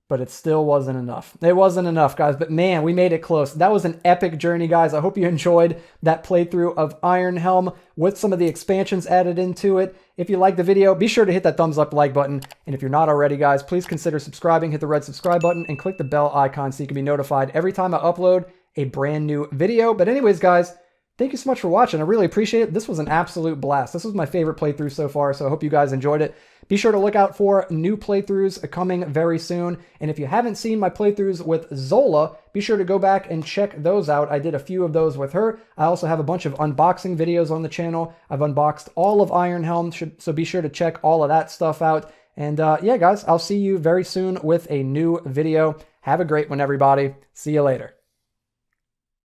But it still wasn't enough. It wasn't enough, guys. But man, we made it close. That was an epic journey, guys. I hope you enjoyed that playthrough of Iron Helm with some of the expansions added into it. If you liked the video, be sure to hit that thumbs up like button. And if you're not already, guys, please consider subscribing. Hit the red subscribe button and click the bell icon so you can be notified every time I upload a brand new video. But anyways, guys, thank you so much for watching. I really appreciate it. This was an absolute blast. This was my favorite playthrough so far, so I hope you guys enjoyed it. Be sure to look out for new playthroughs coming very soon. And if you haven't seen my playthroughs with Zola, be sure to go back and check those out. I did a few of those with her. I also have a bunch of unboxing videos on the channel. I've unboxed all of Iron Helm, so be sure to check all of that stuff out. And yeah, guys, I'll see you very soon with a new video. Have a great one, everybody. See you later.